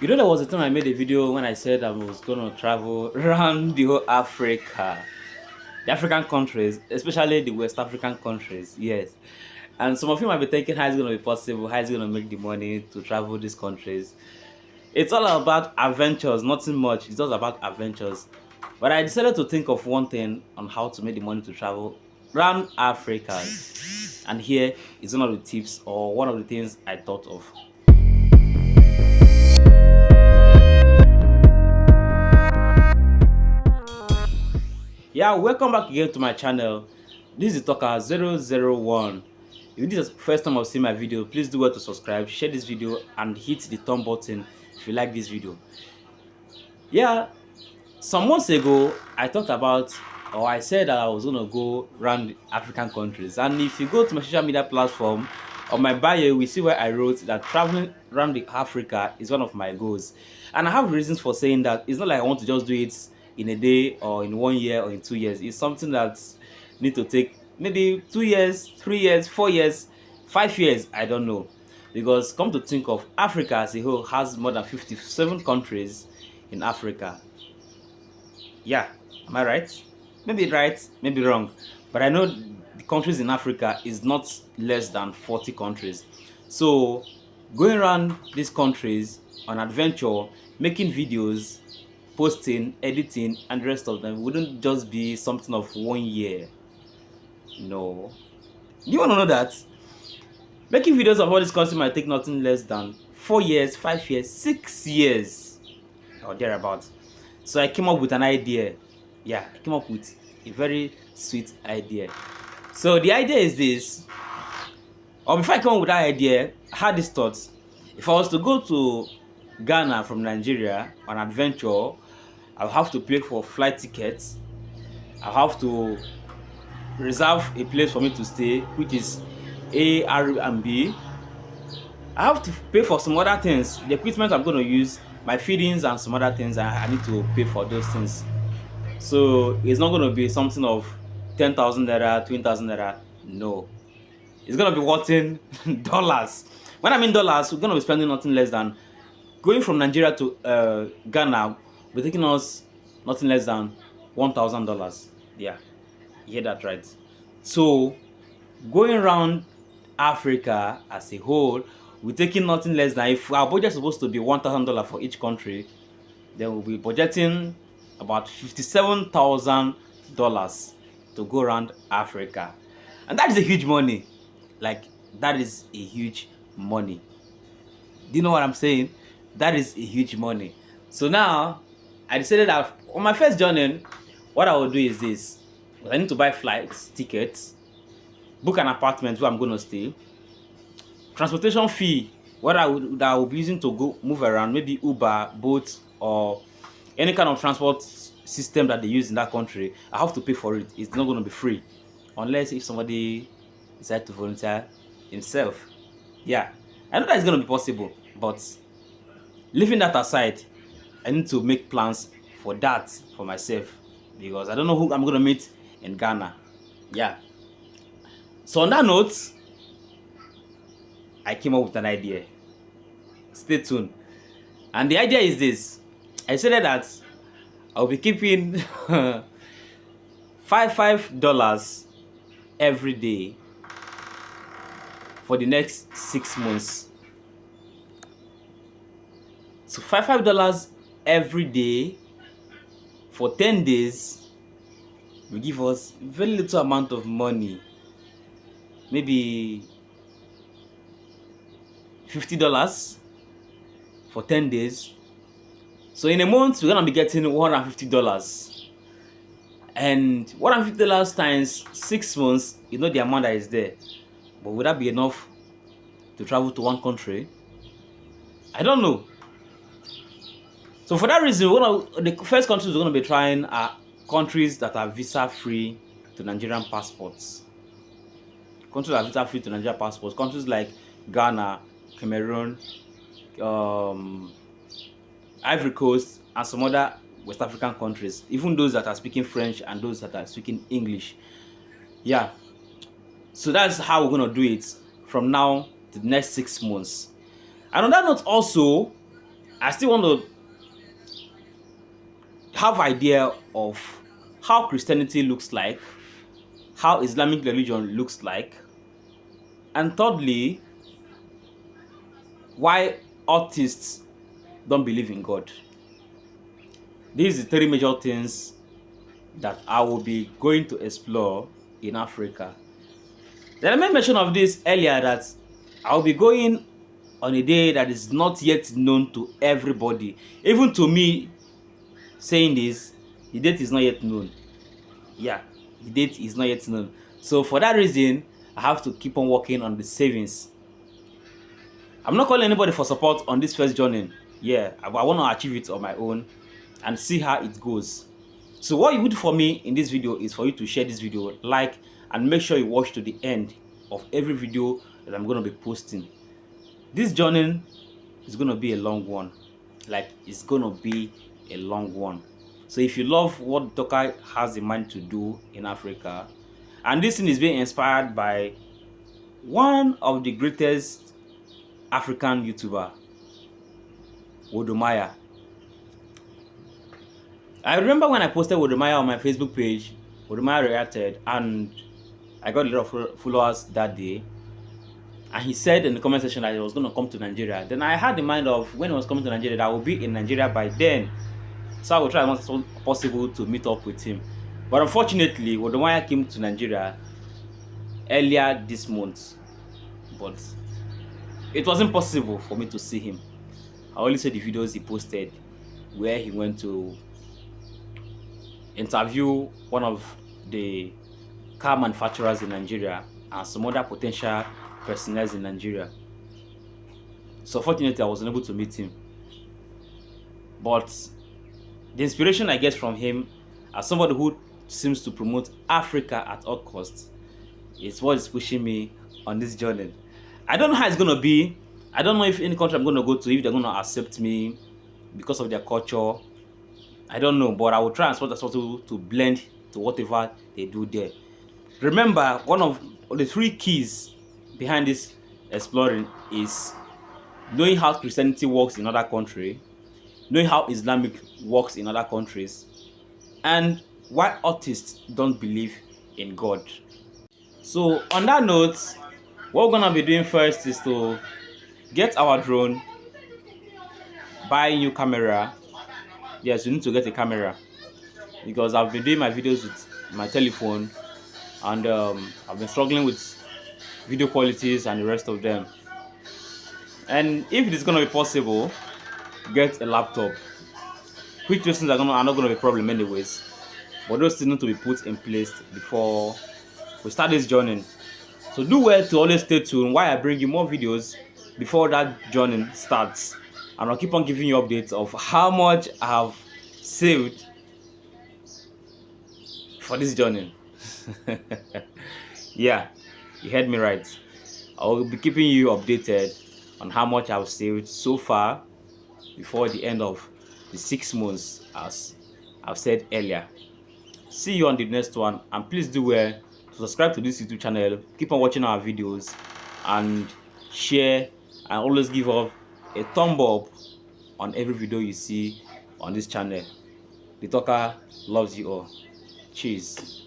You know, there was a time I made a video when I said I was gonna travel around the whole Africa, the African countries, especially the West African countries. Yes, and some of you might be thinking how it's gonna be possible, how it's gonna make the money to travel these countries. It's all about adventures, nothing much. It's just about adventures. But I decided to think of one thing on how to make the money to travel around Africa, and here is one of the tips or one of the things I thought of. Yeah, welcome back again to my channel. This is Talker 001. If this is the first time I've seen my video, please do well to subscribe, share this video, and hit the thumb button if you like this video. Yeah, some months ago, I talked about, or I said that I was gonna go around African countries. And if you go to my social media platform, on my bio, we see where I wrote that traveling around the Africa is one of my goals. And I have reasons for saying that. It's not like I want to just do it in a day or in 1 year or in 2 years. It's something that need to take maybe 2 years, 3 years, 4 years, 5 years, I don't know. Because come to think of, Africa as a whole has more than 57 countries in Africa. Yeah, am I right, maybe wrong, but I know the countries in Africa is not less than 40 countries. So going around these countries on adventure, making videos, posting, editing, and the rest of them wouldn't just be something of 1 year. No, you want to know that making videos of all these countries might take nothing less than 4 years, 5 years, 6 years, or thereabouts. So I came up with an idea. Yeah, I came up with a very sweet idea. So the idea is this. Or before I came up with that idea, I had this thought. If I was to go to Ghana from Nigeria on adventure, I'll have to pay for flight tickets. I'll have to reserve a place for me to stay, which is Airbnb. I have to pay for some other things, the equipment I'm going to use, my feedings, and some other things. I need to pay for those things. So it's not going to be something of 10,000 naira, 20,000 naira. No, it's going to be worth in dollars. When I mean dollars, we're going to be spending nothing less than going from Nigeria to Ghana. We're taking us nothing less than $1,000. Yeah, you hear that right. So going around Africa as a whole, we're taking nothing less than, if our budget is supposed to be $1,000 for each country, then we'll be budgeting about $57,000 to go around Africa. And that is a huge money. Like, that is a huge money. Do you know what I'm saying? That is a huge money. So now, I decided that on my first journey, what I will do is this. I need to buy flights, tickets, book an apartment where I'm going to stay, transportation fee, what I will be using to go move around, maybe Uber, Bolt, or any kind of transport system that they use in that country. I have to pay for it. It's not going to be free, unless if somebody decides to volunteer himself. Yeah, I know that it's going to be possible, but leaving that aside, I need to make plans for that for myself, because I don't know who I'm going to meet in Ghana. Yeah. So on that note, I came up with an idea. Stay tuned. And the idea is this. I said that I'll be keeping $5 every day for the next 6 months. So $5 every day for 10 days will give us very little amount of money. Maybe $50 for 10 days. So in a month, we're gonna be getting $150. And $150 times 6 months, you know the amount that is there. But would that be enough to travel to one country? I don't know. So for that reason, the first countries we're gonna be trying are countries that are visa-free to Nigerian passports. Countries that are visa-free to Nigerian passports. Countries like Ghana, Cameroon, Ivory Coast, and some other West African countries, even those that are speaking French and those that are speaking English. Yeah, so that's how we're going to do it from now to the next 6 months. And on that note also, I still want to have idea of how Christianity looks like, how Islamic religion looks like, and thirdly, why atheists don't believe in God. These are the three major things that I will be going to explore in Africa. Then I made mention of this earlier that I'll be going on a day that is not yet known to everybody. Even to me saying this, the date is not yet known. Yeah, the date is not yet known. So for that reason, I have to keep on working on the savings. I'm not calling anybody for support on this first journey. Yeah, I want to achieve it on my own and see how it goes. So what you would do for me in this video is for you to share this video, like, and make sure you watch to the end of every video that I'm going to be posting. This journey is going to be a long one. Like, it's going to be a long one. So if you love what Toka has in mind to do in Africa, and this thing is being inspired by one of the greatest African YouTuber, Wodomaya. I remember when I posted Wodomaya on my Facebook page, Wodomaya reacted and I got a lot of followers that day. And he said in the comment section that he was going to come to Nigeria. Then I had in mind of when he was coming to Nigeria that I will be in Nigeria by then. So I will try as much as possible to meet up with him. But unfortunately, Wodomaya came to Nigeria earlier this month. But it wasn't possible for me to see him. I only saw the videos he posted where he went to interview one of the car manufacturers in Nigeria and some other potential personnel in Nigeria. So fortunately, I was unable to meet him. But the inspiration I get from him, as somebody who seems to promote Africa at all costs, is what is pushing me on this journey. I don't know how it's going to be. I don't know if any country I'm going to go to, if they're going to accept me because of their culture. I don't know, but I will try as much as possible to blend to whatever they do there. Remember, one of the three keys behind this exploring is knowing how Christianity works in other countries, knowing how Islamic works in other countries, and why atheists don't believe in God. So on that note, what we're gonna be doing first is to get our drone, buy a new camera. Yes, you need to get a camera because I've been doing my videos with my telephone and I've been struggling with video qualities and the rest of them. And if it is going to be possible, get a laptop, which those things are not going to be a problem anyways, but those things need to be put in place before we start this journey. So do well to always stay tuned while I bring you more videos before that journey starts, and I'll keep on giving you updates of how much I have saved for this journey. Yeah, you heard me right. I will be keeping you updated on how much I've saved so far before the end of the 6 months, as I've said earlier. See you on the next one, and please do well to subscribe to this YouTube channel, keep on watching our videos, and share, and always give up a thumb up on every video you see on this channel. The Talker loves you all. Cheers.